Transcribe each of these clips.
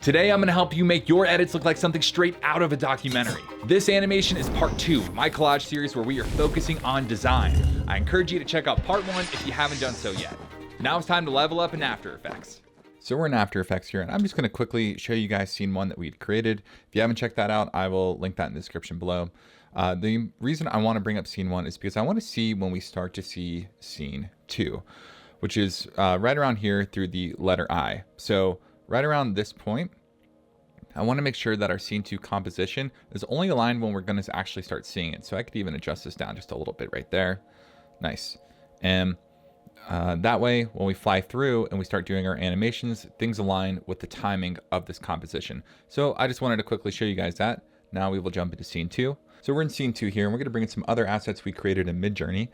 Today, I'm gonna help you make your edits look like something straight out of a documentary. This animation is part 2 of my collage series where we are focusing on design. I encourage you to check out part 1 if you haven't done so yet. Now it's time to level up in After Effects. So we're in After Effects here, and I'm just gonna quickly show you guys scene 1 that we'd created. If you haven't checked that out, I will link that in the description below. The reason I wanna bring up scene 1 is because I wanna see when we start to see scene 2, which is right around here through the letter I. So right around this point, I want to make sure that our scene 2 composition is only aligned when we're going to actually start seeing it. So I could even adjust this down just a little bit right there. Nice. And that way, when we fly through and we start doing our animations, things align with the timing of this composition. So I just wanted to quickly show you guys that. Now we will jump into scene 2. So we're in scene 2 here, and we're going to bring in some other assets we created in Midjourney.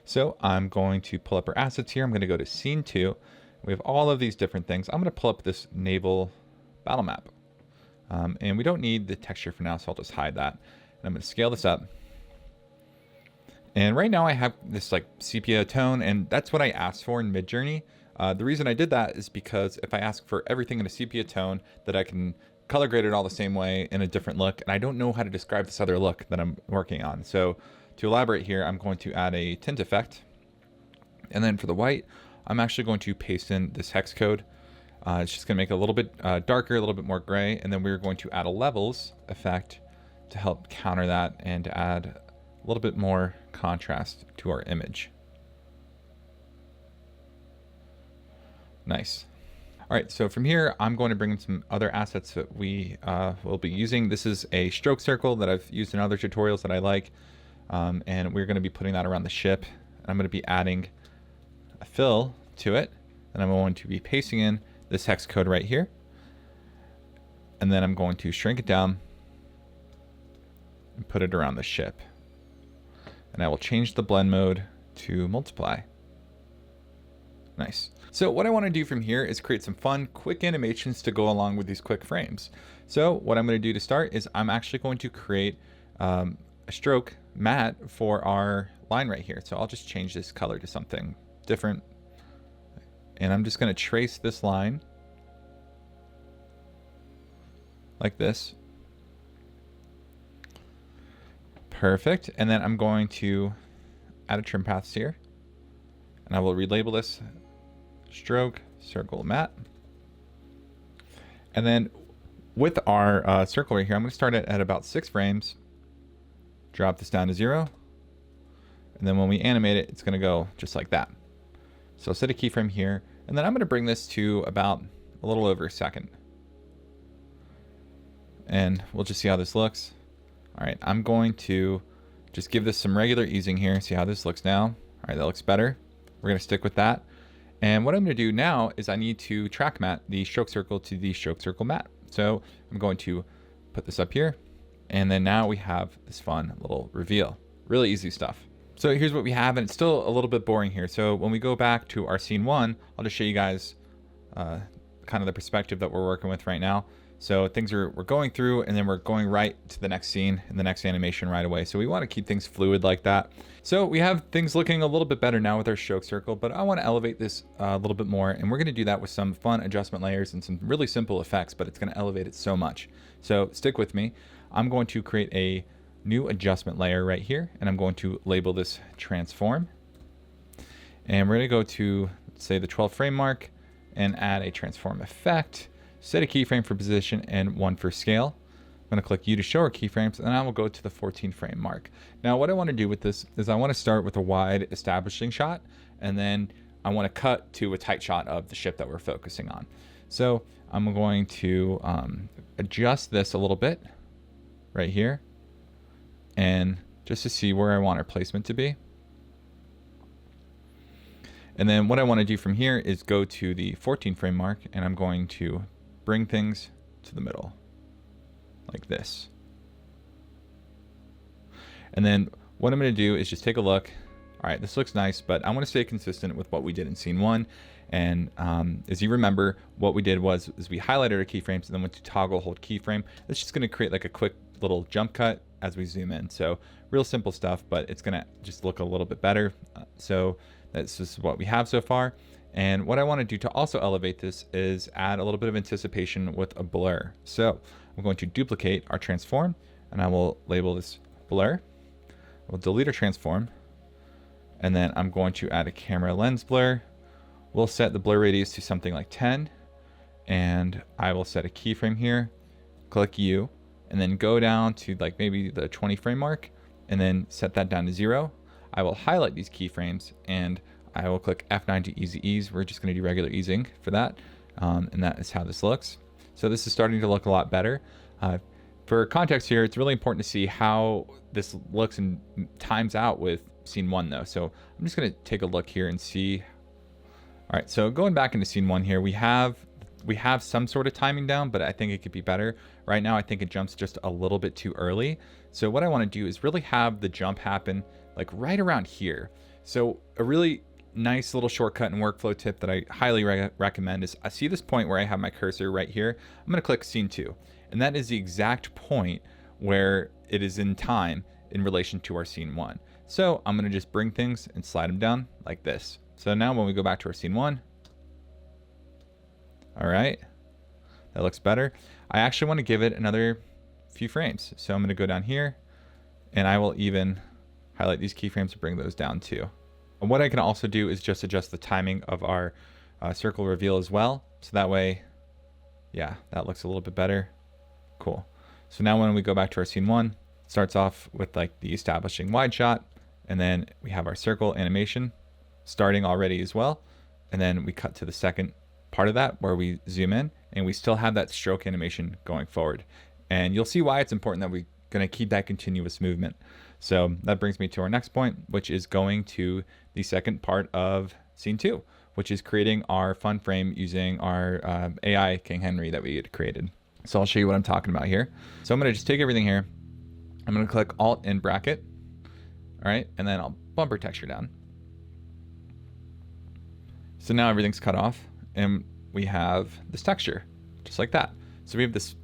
So I'm going to pull up our assets here. I'm going to go to scene 2. We have all of these different things. I'm going to pull up this naval battle map. And we don't need the texture for now, so I'll just hide that. And I'm going to scale this up. And right now I have this like sepia tone, and that's what I asked for in Midjourney. The reason I did that is because if I ask for everything in a sepia tone, that I can color grade it all the same way in a different look, and I don't know how to describe this other look that I'm working on. So to elaborate here, I'm going to add a tint effect. And then for the white, I'm actually going to paste in this hex code. It's just going to make it a little bit darker, a little bit more gray, and then we're going to add a levels effect to help counter that and to add a little bit more contrast to our image. Nice. All right, so from here, I'm going to bring in some other assets that we will be using. This is a stroke circle that I've used in other tutorials that I like, and we're going to be putting that around the ship. I'm going to be adding a fill to it, and I'm going to be pasting in this hex code right here, and then I'm going to shrink it down and put it around the ship, and I will change the blend mode to multiply. Nice. So what I want to do from here is create some fun quick animations to go along with these quick frames. So what I'm going to do to start is I'm actually going to create a stroke matte for our line right here. So I'll just change this color to something different. And I'm just going to trace this line like this. Perfect. And then I'm going to add a trim paths here. And I will relabel this stroke circle matte. And then with our circle right here, I'm going to start it at about 6 frames. Drop this down to 0. And then when we animate it, it's going to go just like that. So I'll set a keyframe here, and then I'm going to bring this to about a little over a second. And we'll just see how this looks. All right, I'm going to just give this some regular easing here, see how this looks now. All right, that looks better. We're going to stick with that. And what I'm going to do now is I need to track matte the stroke circle to the stroke circle matte. So I'm going to put this up here, and then now we have this fun little reveal. Really easy stuff. So here's what we have, and it's still a little bit boring here. So when we go back to our scene 1, I'll just show you guys kind of the perspective that we're working with right now. So we're going through, and then we're going right to the next scene and the next animation right away. So we want to keep things fluid like that. So we have things looking a little bit better now with our stroke circle, but I want to elevate this a little bit more, and we're going to do that with some fun adjustment layers and some really simple effects, but it's going to elevate it so much. So stick with me. I'm going to create a new adjustment layer right here, and I'm going to label this transform. And we're going to go to, let's say, the 12 frame mark and add a transform effect, set a keyframe for position and 1 for scale. I'm going to click U to show our keyframes, and I will go to the 14 frame mark. Now what I want to do with this is I want to start with a wide establishing shot, and then I want to cut to a tight shot of the ship that we're focusing on. So I'm going to adjust this a little bit right here, and just to see where I want our placement to be. And then what I want to do from here is go to the 14 frame mark, and I'm going to bring things to the middle like this. And then what I'm going to do is just take a look. All right, this looks nice, but I want to stay consistent with what we did in scene 1. And as you remember, what we did was we highlighted our keyframes and then went to toggle hold keyframe. That's just going to create like a quick little jump cut as we zoom in. So real simple stuff, but it's going to just look a little bit better. So that's just what we have so far. And what I want to do to also elevate this is add a little bit of anticipation with a blur. So I'm going to duplicate our transform, and I will label this blur. We'll delete our transform, and then I'm going to add a camera lens blur. We'll set the blur radius to something like 10, and I will set a keyframe here, click U, and then go down to like maybe the 20 frame mark, and then set that down to 0. I will highlight these keyframes, and I will click F9 to easy ease. We're just going to do regular easing for that, and that is how this looks. So this is starting to look a lot better. For context here, it's really important to see how this looks and times out with scene 1 though. So I'm just going to take a look here and see. All right, so going back into scene 1 here, we have some sort of timing down, but I think it could be better. Right now, I think it jumps just a little bit too early. So what I want to do is really have the jump happen like right around here. So a really nice little shortcut and workflow tip that I highly recommend is, I see this point where I have my cursor right here. I'm going to click scene 2, and that is the exact point where it is in time in relation to our scene 1. So I'm going to just bring things and slide them down like this. So now when we go back to our scene 1, all right, that looks better. I actually want to give it another few frames. So I'm going to go down here, and I will even highlight these keyframes to bring those down too. And what I can also do is just adjust the timing of our circle reveal as well. So that way, yeah, that looks a little bit better. Cool. So now when we go back to our scene 1, it starts off with like the establishing wide shot, and then we have our circle animation starting already as well. And then we cut to the second part of that where we zoom in, and we still have that stroke animation going forward. And you'll see why it's important that we're going to keep that continuous movement. So that brings me to our next point, which is going to the second part of scene 2, which is creating our fun frame using our AI King Henry that we had created. So I'll show you what I'm talking about here. So I'm going to just take everything here. I'm going to click Alt and bracket. All right. And then I'll bumper texture down. So now everything's cut off, and we have this texture just like that. So we have this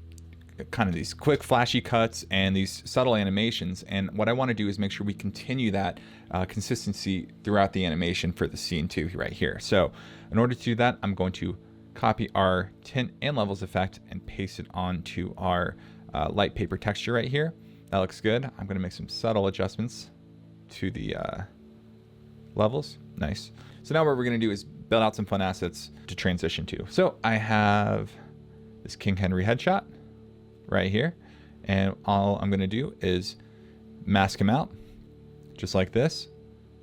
kind of these quick flashy cuts and these subtle animations, and what I want to do is make sure we continue that consistency throughout the animation for the scene 2 right here. So in order to do that, I'm going to copy our tint and levels effect and paste it onto our light paper texture right here. That looks good. I'm going to make some subtle adjustments to the levels. Nice. So now what we're going to do is build out some fun assets to transition to. So I have this King Henry headshot right here, and all I'm going to do is mask him out just like this,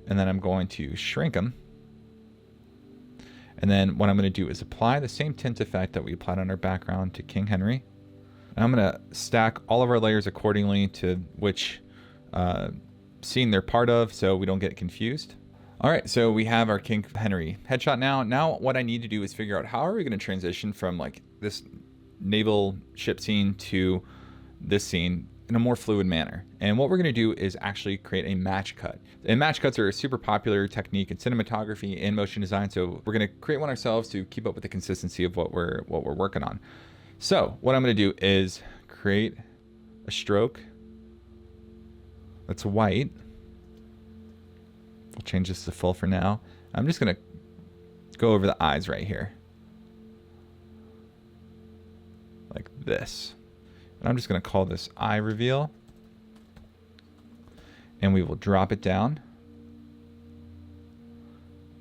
and then I'm going to shrink him, and then what I'm going to do is apply the same tint effect that we applied on our background to King Henry, and I'm going to stack all of our layers accordingly to which scene they're part of so we don't get confused. All right, so we have our King Henry headshot now. Now what I need to do is figure out how are we going to transition from like this naval ship scene to this scene in a more fluid manner. And what we're going to do is actually create a match cut. And match cuts are a super popular technique in cinematography and motion design. So we're going to create one ourselves to keep up with the consistency of what we're working on. So what I'm going to do is create a stroke that's white. We'll change this to full for now. I'm just going to go over the eyes right here. Like this. And I'm just going to call this eye reveal. And we will drop it down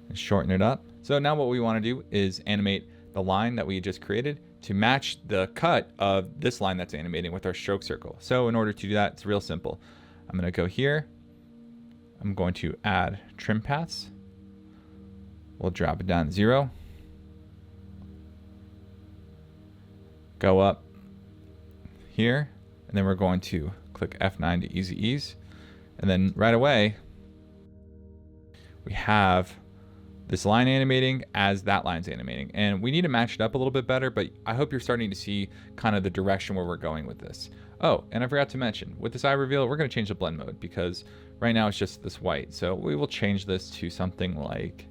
and shorten it up. So now what we want to do is animate the line that we just created to match the cut of this line that's animating with our stroke circle. So in order to do that, it's real simple. I'm going to go here. I'm going to add trim paths. We'll drop it down to 0. Go up here, and then we're going to click F9 to easy ease. And then right away, we have this line animating as that line's animating. And we need to match it up a little bit better, but I hope you're starting to see kind of the direction where we're going with this. Oh, and I forgot to mention, with this eye reveal, we're going to change the blend mode because right now it's just this white. So we will change this to something like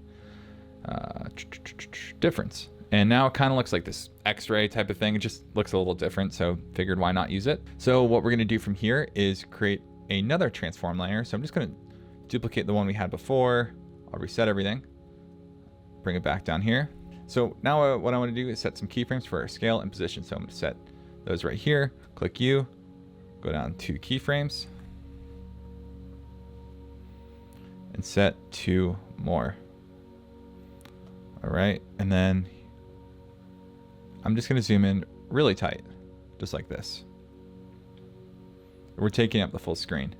difference. And now it kind of looks like this X-ray type of thing. It just looks a little different, so figured why not use it. So what we're going to do from here is create another transform layer. So I'm just going to duplicate the one we had before. I'll reset everything. bring it back down here. So now what I want to do is set some keyframes for our scale and position. So I'm going to set those right here, click U, go down to keyframes, and set 2 more. All right, and then I'm just going to zoom in really tight, just like this. We're taking up the full screen.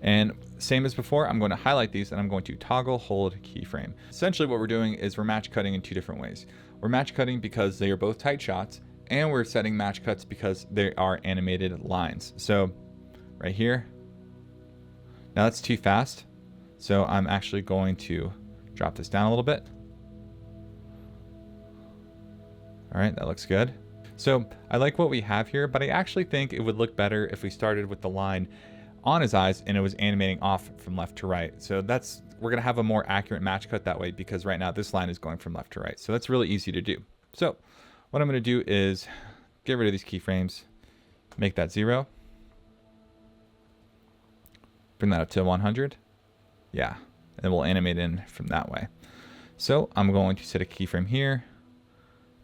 And same as before, I'm going to highlight these and I'm going to toggle hold keyframe. Essentially what we're doing is we're match cutting in 2 different ways. We're match cutting because they are both tight shots, and we're setting match cuts because they are animated lines. So right here, now that's too fast. So I'm actually going to drop this down a little bit. All right, that looks good. So I like what we have here, but I actually think it would look better if we started with the line on his eyes and it was animating off from left to right. So we're gonna have a more accurate match cut that way, because right now this line is going from left to right. So that's really easy to do. So what I'm gonna do is get rid of these keyframes, make that 0, bring that up to 100. Yeah, and then we'll animate in from that way. So I'm going to set a keyframe here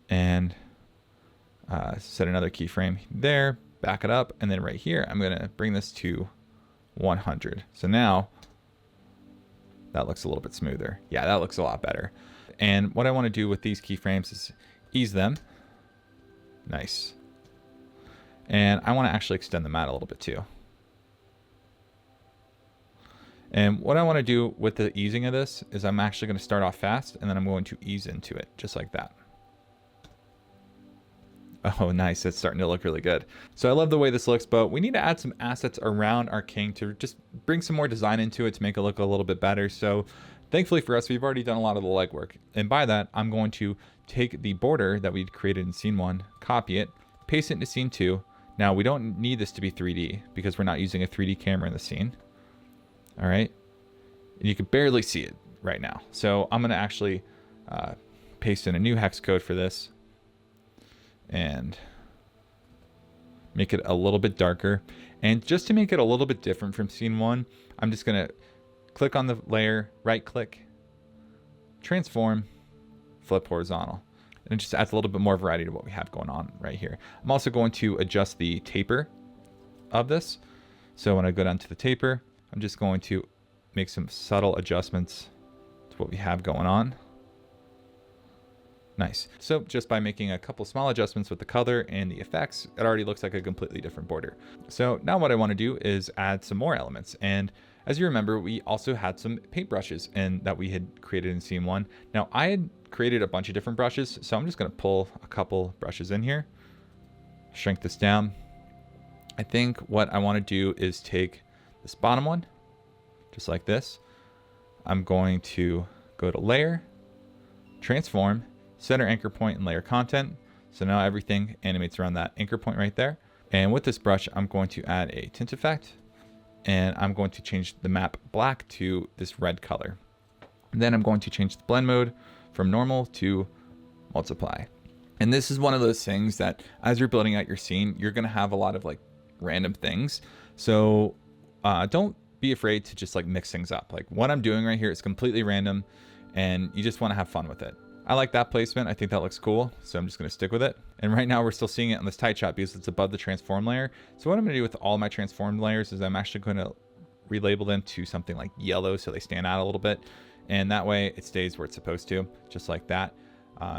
and set another keyframe there, back it up, and then right here, I'm gonna bring this to 100. So now that looks a little bit smoother. Yeah, that looks a lot better. And what I wanna do with these keyframes is ease them. Nice. And I wanna actually extend them out a little bit too. And what I wanna do with the easing of this is I'm actually gonna start off fast, and then I'm going to ease into it, just like that. Oh, nice. It's starting to look really good. So I love the way this looks, but we need to add some assets around our king to just bring some more design into it to make it look a little bit better. So thankfully for us, we've already done a lot of the legwork. And by that, I'm going to take the border that we created in scene 1, copy it, paste it into scene 2. Now we don't need this to be 3D because we're not using a 3D camera in the scene. All right. And you can barely see it right now. So I'm going to actually paste in a new hex code for this and make it a little bit darker. And just to make it a little bit different from scene 1, I'm just going to click on the layer, right click, transform, flip horizontal. And it just adds a little bit more variety to what we have going on right here. I'm also going to adjust the taper of this. So when I go down to the taper, I'm just going to make some subtle adjustments to what we have going on. Nice. So just by making a couple small adjustments with the color and the effects, it already looks like a completely different border. So now what I want to do is add some more elements. And as you remember, we also had some paintbrushes and that we had created in scene 1. Now I had created a bunch of different brushes, so I'm just going to pull a couple brushes in here, shrink this down. I think what I want to do is take this bottom one, just like this. I'm going to go to layer, transform, center anchor point, and layer content. So now everything animates around that anchor point right there. And with this brush, I'm going to add a tint effect, and I'm going to change the map black to this red color. And then I'm going to change the blend mode from normal to multiply. And this is one of those things that as you're building out your scene, you're going to have a lot of like random things. So don't be afraid to just like mix things up. Like what I'm doing right here is completely random, and you just want to have fun with it. I like that placement. I think that looks cool. So I'm just going to stick with it. And right now we're still seeing it on this tight shot because it's above the transform layer. So what I'm going to do with all my transformed layers is I'm actually going to relabel them to something like yellow so they stand out a little bit. And that way it stays where it's supposed to, just like that.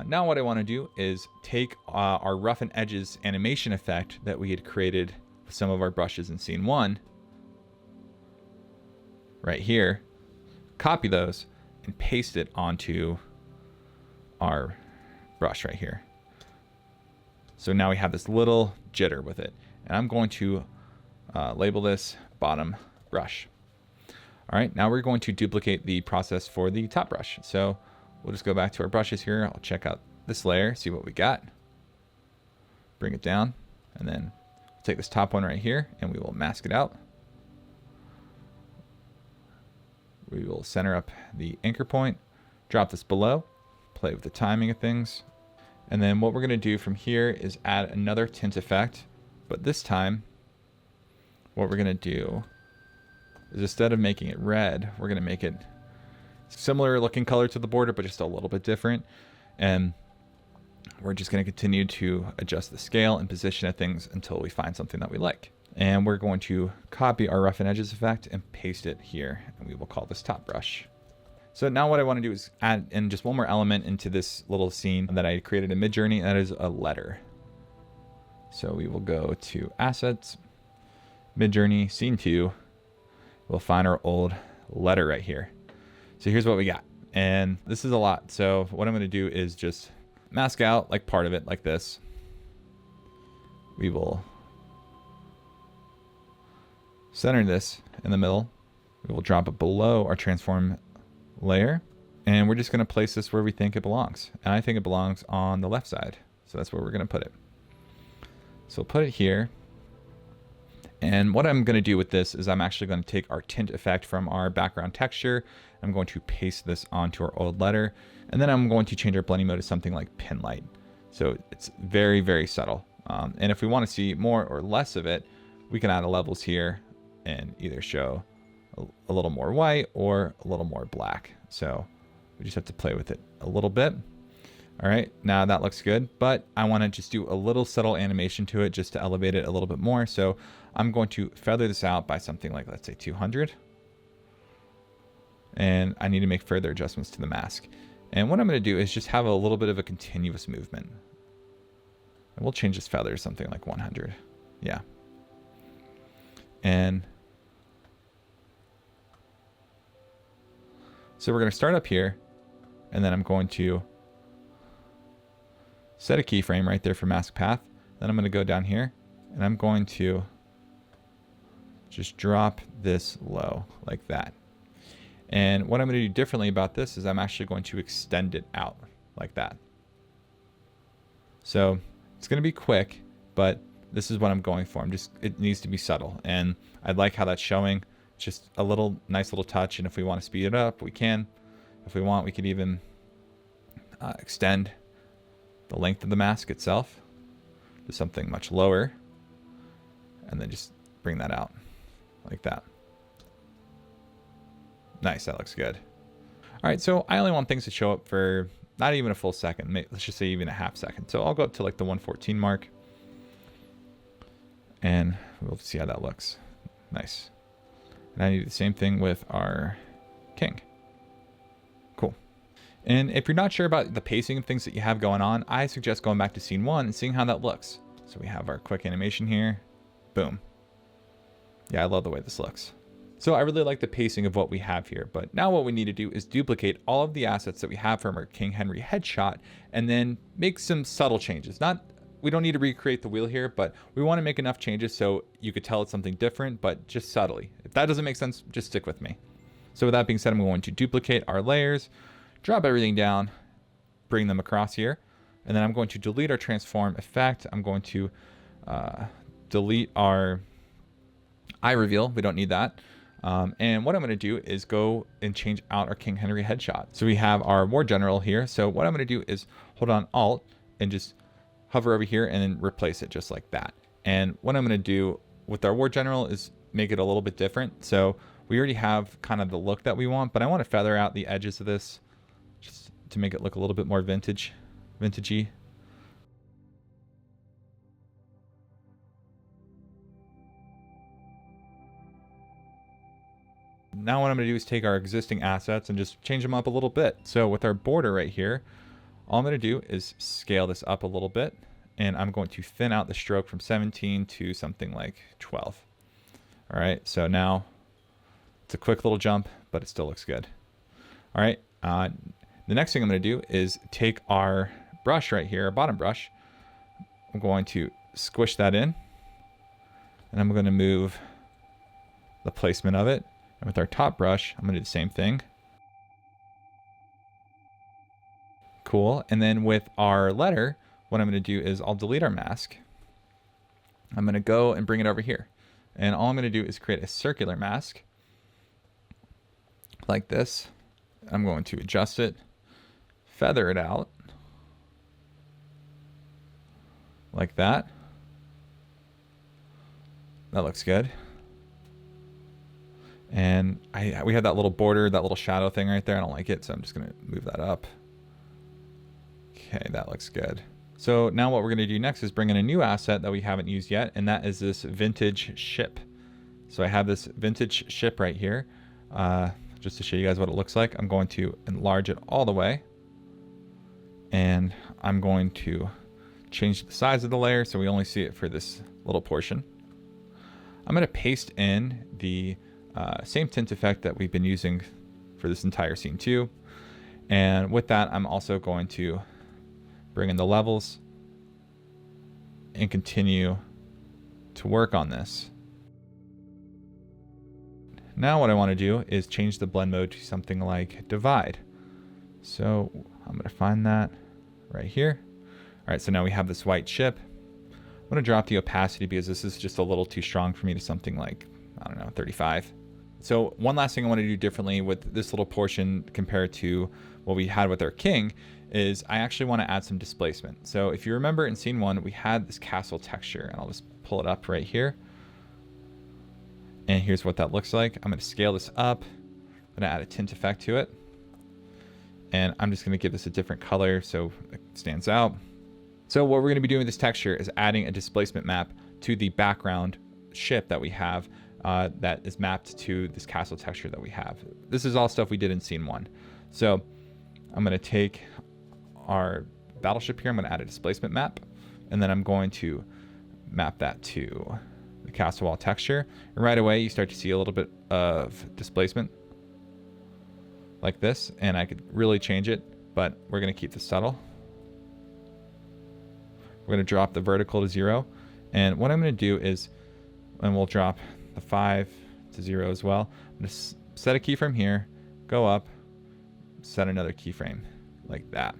Now what I want to do is take our Roughen Edges animation effect that we had created with some of our brushes in scene 1 right here, copy those and paste it onto our brush right here. So now we have this little jitter with it, and I'm going to label this bottom brush. All right, now we're going to duplicate the process for the top brush. So we'll just go back to our brushes here. I'll check out this layer, see what we got, bring it down, and then take this top one right here and we will mask it out. We will center up the anchor point, drop this below, play with the timing of things. And then what we're going to do from here is add another tint effect. But this time, what we're going to do is instead of making it red, we're going to make it Similar looking color to the border, but just a little bit different. And we're just going to continue to adjust the scale and position of things until we find something that we like. And we're going to copy our Roughen Edges effect and paste it here. And we will call this top brush. So now what I want to do is add in just one more element into this little scene that I created in Midjourney, and that is a letter. So we will go to Assets, Midjourney, Scene 2. We'll find our old letter right here. So here's what we got. And this is a lot. So what I'm going to do is just mask out like part of it like this. We will center this in the middle. We will drop it below our transform layer. And we're just going to place this where we think it belongs. And I think it belongs on the left side. So that's where we're going to put it. So we'll put it here. And what I'm going to do with this is I'm actually going to take our tint effect from our background texture. I'm going to paste this onto our old letter. And then I'm going to change our blending mode to something like pin light. So it's very, very subtle. And if we want to see more or less of it, we can add levels here and either show a little more white or a little more black. So we just have to play with it a little bit. All right, now that looks good, but I want to just do a little subtle animation to it just to elevate it a little bit more. So I'm going to feather this out by something like, let's say 200. And I need to make further adjustments to the mask. And what I'm going to do is just have a little bit of a continuous movement. And we'll change this feather to something like 100. Yeah. And so we're going to start up here, and then I'm going to set a keyframe right there for mask path. Then I'm going to go down here, and I'm going to just drop this low like that. And what I'm going to do differently about this is I'm actually going to extend it out like that. So it's going to be quick, but this is what I'm going for. It needs to be subtle, and I like how that's showing. Just a nice little touch, and if we want to speed it up, we can. If we want, we could even extend the length of the mask itself to something much lower, and then just bring that out like that. Nice, that looks good. All right, so I only want things to show up for not even a full second. Let's just say even a half second. So I'll go up to like the 114 mark, and we'll see how that looks. Nice. And I need the same thing with our king. Cool. And if you're not sure about the pacing of things that you have going on, I suggest going back to scene 1 and seeing how that looks. So we have our quick animation here. Boom. Yeah, I love the way this looks. So I really like the pacing of what we have here, but now what we need to do is duplicate all of the assets that we have from our King Henry headshot and then make some subtle changes. We don't need to recreate the wheel here, but we want to make enough changes so you could tell it's something different, but just subtly. If that doesn't make sense, just stick with me. So with that being said, I'm going to duplicate our layers, drop everything down, bring them across here, and then I'm going to delete our transform effect. I'm going to delete our eye reveal. We don't need that. And what I'm going to do is go and change out our King Henry headshot. So we have our War General here. So what I'm going to do is hold on Alt and just hover over here and then replace it just like that. And what I'm going to do with our War General is make it a little bit different. So we already have kind of the look that we want, but I want to feather out the edges of this just to make it look a little bit more vintagey. Now what I'm going to do is take our existing assets and just change them up a little bit. So with our border right here, all I'm going to do is scale this up a little bit, and I'm going to thin out the stroke from 17 to something like 12. All right, so now it's a quick little jump, but it still looks good. All right, the next thing I'm going to do is take our brush right here, our bottom brush. I'm going to squish that in, and I'm going to move the placement of it. And with our top brush, I'm going to do the same thing. Cool. And then with our letter, what I'm going to do is I'll delete our mask. I'm going to go and bring it over here. And all I'm going to do is create a circular mask like this. I'm going to adjust it, feather it out like that. That looks good. And we have that little border, that little shadow thing right there. I don't like it, so I'm just gonna move that up. Okay, that looks good. So now what we're gonna do next is bring in a new asset that we haven't used yet, and that is this vintage ship. So I have this vintage ship right here. Just to show you guys what it looks like, I'm going to enlarge it all the way. And I'm going to change the size of the layer so we only see it for this little portion. I'm going to paste in the same tint effect that we've been using for this entire scene too. And with that, I'm also going to bring in the levels and continue to work on this. Now what I want to do is change the blend mode to something like divide. So I'm going to find that right here. All right, so now we have this white ship. I'm going to drop the opacity because this is just a little too strong for me to something like, I don't know, 35. So one last thing I want to do differently with this little portion compared to what we had with our king is I actually want to add some displacement. So if you remember in scene 1, we had this castle texture, and I'll just pull it up right here. And here's what that looks like. I'm going to scale this up. I'm going to add a tint effect to it. And I'm just going to give this a different color so it stands out. So what we're going to be doing with this texture is adding a displacement map to the background ship that we have that is mapped to this castle texture that we have. This is all stuff we did in scene 1. So I'm going to take our battleship here. I'm going to add a displacement map. And then I'm going to map that to the castle wall texture, and right away you start to see a little bit of displacement like this, and I could really change it, but we're going to keep this subtle. We're going to drop the vertical to 0, and what I'm going to do is, and we'll drop the 5 to 0 as well. I'm going to set a keyframe here, go up, set another keyframe like that,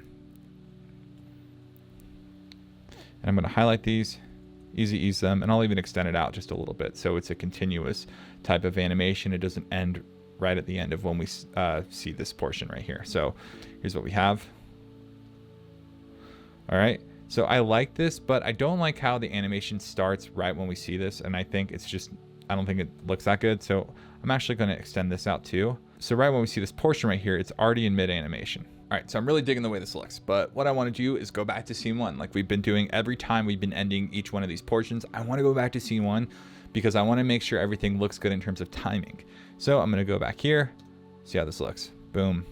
and I'm going to highlight these, ease them, and I'll even extend it out just a little bit so it's a continuous type of animation. It doesn't end right at the end of when we see this portion right here. So here's what we have. All right, so I like this, but I don't like how the animation starts right when we see this, and I think it's just, I don't think it looks that good. So I'm actually going to extend this out too. So right when we see this portion right here, it's already in mid animation. All right, so I'm really digging the way this looks, but what I want to do is go back to scene 1 like we've been doing every time we've been ending each one of these portions. I want to go back to scene 1 because I want to make sure everything looks good in terms of timing. So I'm going to go back here, see how this looks. Boom.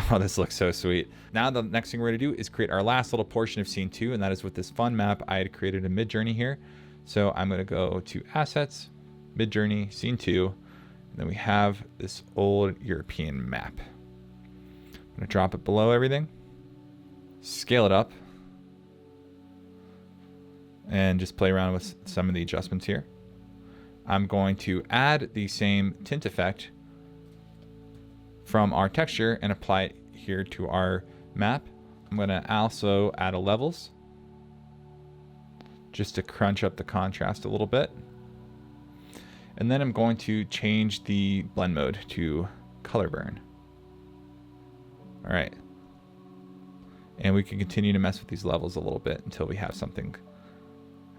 Oh, this looks so sweet. Now the next thing we're going to do is create our last little portion of scene 2, and that is with this fun map I had created in Midjourney here. So I'm going to go to Assets, Midjourney, Scene 2. And then we have this old European map. I'm going to drop it below everything, scale it up, and just play around with some of the adjustments here. I'm going to add the same tint effect from our texture and apply it here to our map. I'm going to also add a levels just to crunch up the contrast a little bit. And then I'm going to change the blend mode to color burn. All right. And we can continue to mess with these levels a little bit until we have something.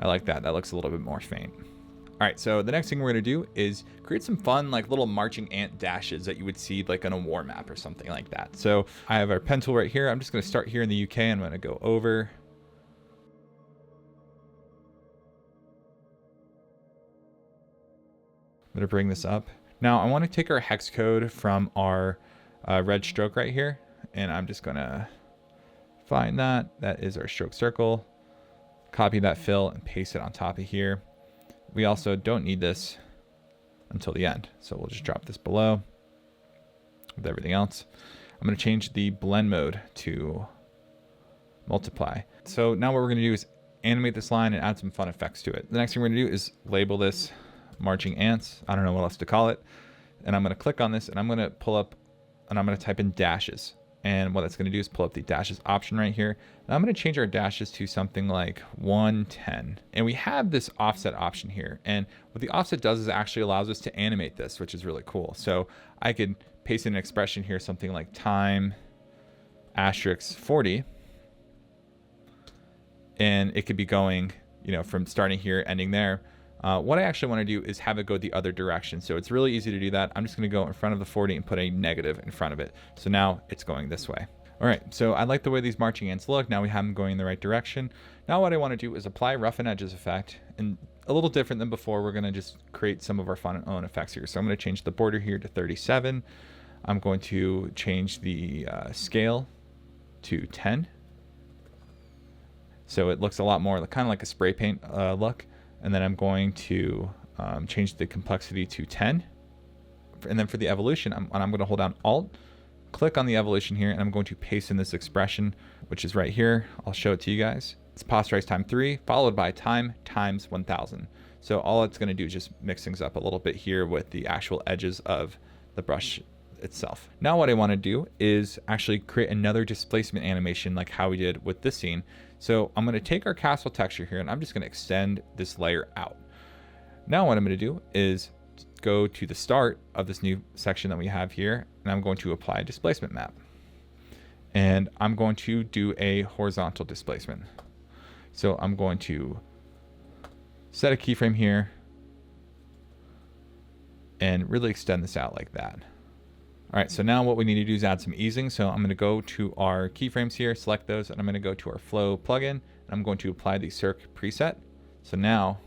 I like that. That looks a little bit more faint. All right, so the next thing we're going to do is create some fun, like little marching ant dashes that you would see like on a war map or something like that. So I have our pen tool right here. I'm just going to start here in the UK. I'm going to go over. I'm going to bring this up. Now I want to take our hex code from our red stroke right here, and I'm just going to find that. That is our stroke circle. Copy that fill and paste it on top of here. We also don't need this until the end, so we'll just drop this below with everything else. I'm going to change the blend mode to multiply. So now what we're going to do is animate this line and add some fun effects to it. The next thing we're going to do is label this marching ants. I don't know what else to call it. And I'm going to click on this, and I'm going to pull up, and I'm going to type in dashes. And what that's going to do is pull up the dashes option right here. And I'm going to change our dashes to something like 110. And we have this offset option here. And what the offset does is actually allows us to animate this, which is really cool. So I could paste in an expression here, something like time asterisk 40. And it could be going, you know, from starting here, ending there. What I actually want to do is have it go the other direction. So it's really easy to do that. I'm just going to go in front of the 40 and put a negative in front of it. So now it's going this way. All right, so I like the way these marching ants look. Now we have them going in the right direction. Now what I want to do is apply Roughen Edges effect. And a little different than before, we're going to just create some of our fun and own effects here. So I'm going to change the border here to 37. I'm going to change the scale to 10. So it looks a lot more kind of like a spray paint look. And then I'm going to change the complexity to 10. And then for the evolution, I'm going to hold down Alt, click on the evolution here, and I'm going to paste in this expression, which is right here. I'll show it to you guys. It's posterizeTime 3 followed by time times 1000. So all it's going to do is just mix things up a little bit here with the actual edges of the brush itself. Now what I want to do is actually create another displacement animation like how we did with this scene. So I'm going to take our castle texture here and I'm just going to extend this layer out. Now what I'm going to do is go to the start of this new section that we have here, and I'm going to apply a displacement map. And I'm going to do a horizontal displacement. So I'm going to set a keyframe here and really extend this out like that. All right, so now what we need to do is add some easing. So I'm going to go to our keyframes here, select those, and I'm going to go to our flow plugin, and I'm going to apply the circ preset. So now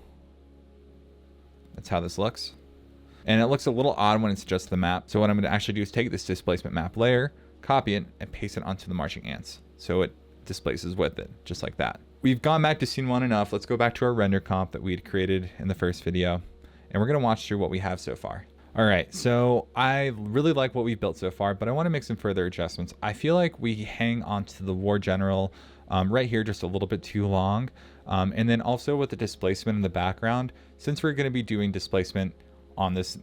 that's how this looks. And it looks a little odd when it's just the map. So what I'm going to actually do is take this displacement map layer, copy it, and paste it onto the marching ants. So it displaces with it, just like that. We've gone back to scene 1 enough. Let's go back to our render comp that we had created in the first video. And we're going to watch through what we have so far. All right, so I really like what we've built so far, but I want to make some further adjustments. I feel like we hang onto the war general right here just a little bit too long. And then also with the displacement in the background, since we're going to be doing displacement on this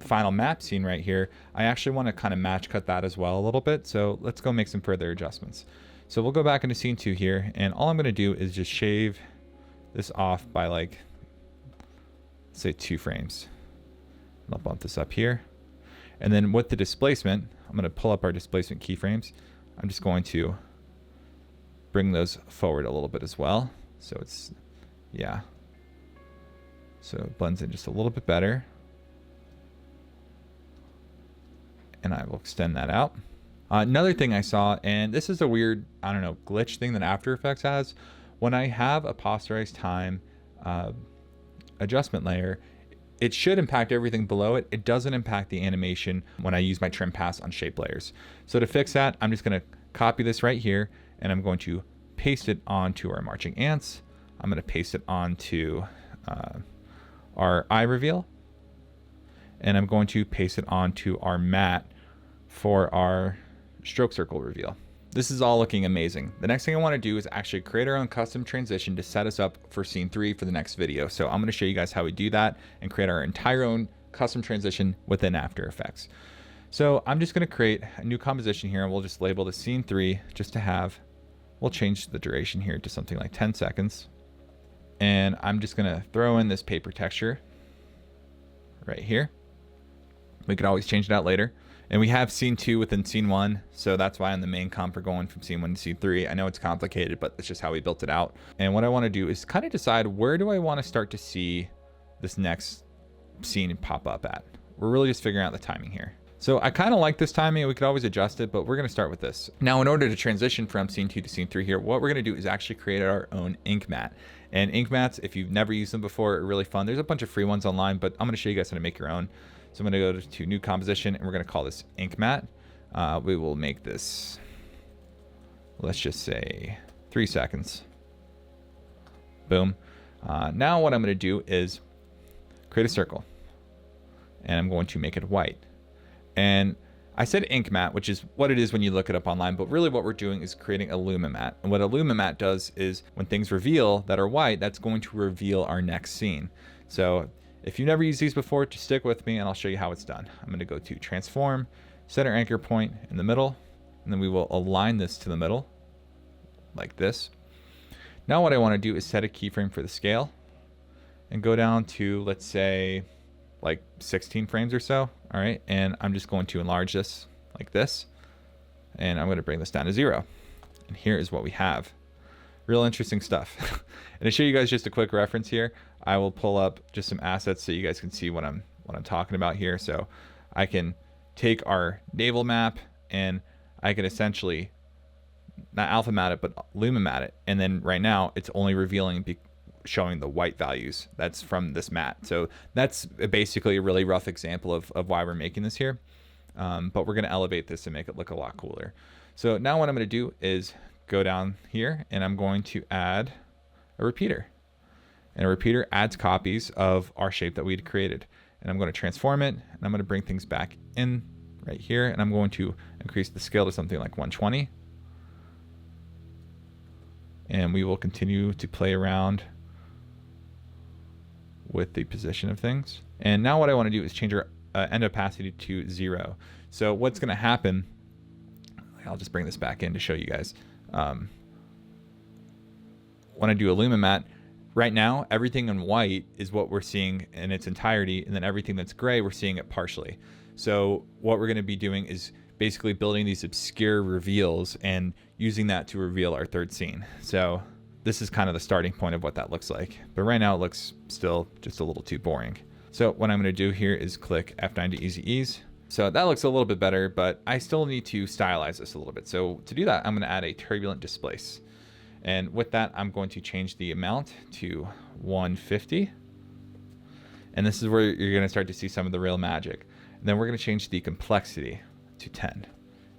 final map scene right here, I actually want to kind of match cut that as well a little bit. So let's go make some further adjustments. So we'll go back into scene 2 here, and all I'm going to do is just shave this off by like, say 2 frames. I'll bump this up here. And then with the displacement, I'm going to pull up our displacement keyframes. I'm just going to bring those forward a little bit as well. So it's, yeah. So it blends in just a little bit better. And I will extend that out. Another thing I saw, and this is a weird, I don't know, glitch thing that After Effects has. When I have a posterizeTime adjustment layer, it should impact everything below it. It doesn't impact the animation when I use my trim pass on shape layers. So to fix that, I'm just going to copy this right here, and I'm going to paste it onto our marching ants. I'm going to paste it onto our eye reveal, and I'm going to paste it onto our matte for our stroke circle reveal. This is all looking amazing. The next thing I want to do is actually create our own custom transition to set us up for scene 3 for the next video. So I'm going to show you guys how we do that and create our entire own custom transition within After Effects. So I'm just going to create a new composition here, and we'll just label the scene 3 just to have, we'll change the duration here to something like 10 seconds. And I'm just going to throw in this paper texture right here. We could always change it out later. And we have scene 2 within scene 1, so that's why on the main comp we're going from scene 1 to scene 3. I know it's complicated, but it's just how we built it out. And what I want to do is kind of decide, where do I want to start to see this next scene pop up at? We're really just figuring out the timing here. So I kind of like this timing. We could always adjust it, but we're going to start with this. Now, in order to transition from scene 2 to scene 3 here, what we're going to do is actually create our own ink mat. And ink mats, if you've never used them before, are really fun. There's a bunch of free ones online, but I'm going to show you guys how to make your own. So I'm going to go to new composition, and we're going to call this ink mat. We will make this, let's just say 3 seconds. Boom. Now what I'm going to do is create a circle, and I'm going to make it white. And I said ink mat, which is what it is when you look it up online, but really what we're doing is creating a luma mat. And what a luma mat does is when things reveal that are white, that's going to reveal our next scene. So if you've never used these before, just stick with me and I'll show you how it's done. I'm going to go to transform, center anchor point in the middle, and then we will align this to the middle like this. Now what I want to do is set a keyframe for the scale and go down to, let's say, like 16 frames or so. All right. And I'm just going to enlarge this like this. And I'm going to bring this down to 0. And here is what we have. Real interesting stuff. And to show you guys just a quick reference here, I will pull up just some assets so you guys can see what I'm talking about here. So I can take our naval map and I can essentially not alpha mat it, but luma mat it. And then right now it's only revealing, showing the white values. That's from this mat. So that's basically a really rough example of why we're making this here. But we're going to elevate this and make it look a lot cooler. So now what I'm going to do is go down here and I'm going to add a repeater. And a repeater adds copies of our shape that we had created. And I'm going to transform it, and I'm going to bring things back in right here, and I'm going to increase the scale to something like 120. And we will continue to play around with the position of things. And now what I want to do is change our end opacity to 0. So what's going to happen, I'll just bring this back in to show you guys. When I do a luma mat, right now, everything in white is what we're seeing in its entirety, and then everything that's gray, we're seeing it partially. So what we're going to be doing is basically building these obscure reveals and using that to reveal our third scene. So this is kind of the starting point of what that looks like. But right now it looks still just a little too boring. So what I'm going to do here is click F9 to easy ease. So that looks a little bit better, but I still need to stylize this a little bit. So to do that, I'm going to add a turbulent displace. And with that, I'm going to change the amount to 150. And this is where you're going to start to see some of the real magic. And then we're going to change the complexity to 10.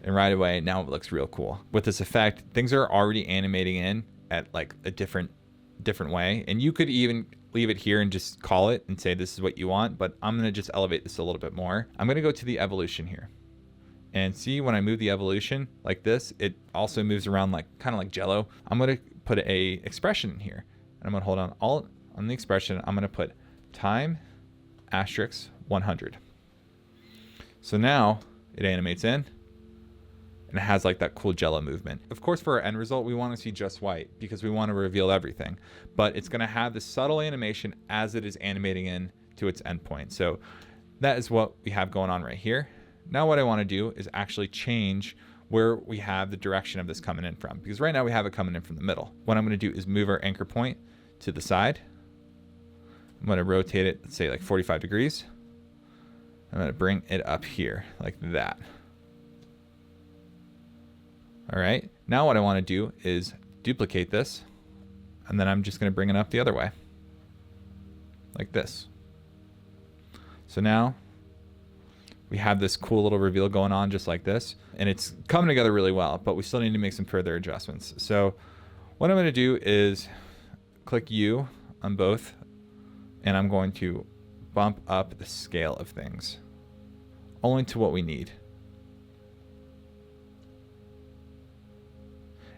And right away, now it looks real cool. With this effect, things are already animating in at like a different way. And you could even leave it here and just call it and say this is what you want. But I'm going to just elevate this a little bit more. I'm going to go to the evolution here. And see, when I move the evolution like this, it also moves around like kind of like Jello. I'm going to put a expression in here. And I'm going to hold on Alt on the expression. I'm going to put time asterisk 100. So now it animates in and it has like that cool Jello movement. Of course, for our end result, we want to see just white because we want to reveal everything. But it's going to have this subtle animation as it is animating in to its endpoint. So that is what we have going on right here. Now what I want to do is actually change where we have the direction of this coming in from, because right now we have it coming in from the middle. What I'm going to do is move our anchor point to the side. I'm going to rotate it, let's say like 45 degrees. I'm going to bring it up here like that. All right. Now what I want to do is duplicate this, and then I'm just going to bring it up the other way like this. So now we have this cool little reveal going on just like this, and it's coming together really well, but we still need to make some further adjustments. So what I'm going to do is click U on both, and I'm going to bump up the scale of things only to what we need.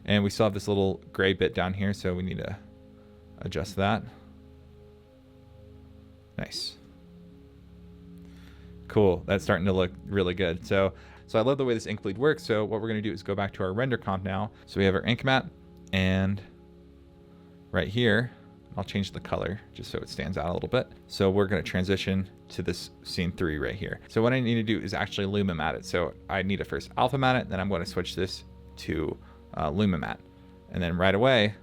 And we still have this little gray bit down here, so we need to adjust that. Nice. Cool, that's starting to look really good. So I love the way this ink bleed works. So what we're gonna do is go back to our render comp now. So we have our ink mat, and right here, I'll change the color just so it stands out a little bit. So we're gonna transition to this scene 3 right here. So what I need to do is actually luma mat it. So I need to first alpha mat it, then I'm gonna switch this to luma mat. And then right away,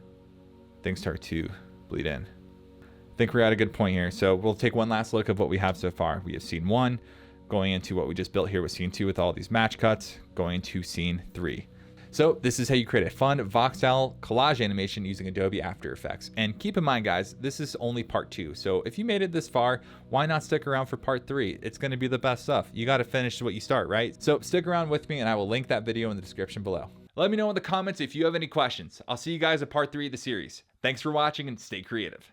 things start to bleed in. I think we're at a good point here. So we'll take one last look of what we have so far. We have scene 1, going into what we just built here with scene 2 with all these match cuts, going to scene 3. So this is how you create a fun Vox-style collage animation using Adobe After Effects. And keep in mind, guys, this is only part 2. So if you made it this far, why not stick around for part 3? It's going to be the best stuff. You got to finish what you start, right? So stick around with me, and I will link that video in the description below. Let me know in the comments if you have any questions. I'll see you guys at part 3 of the series. Thanks for watching, and stay creative.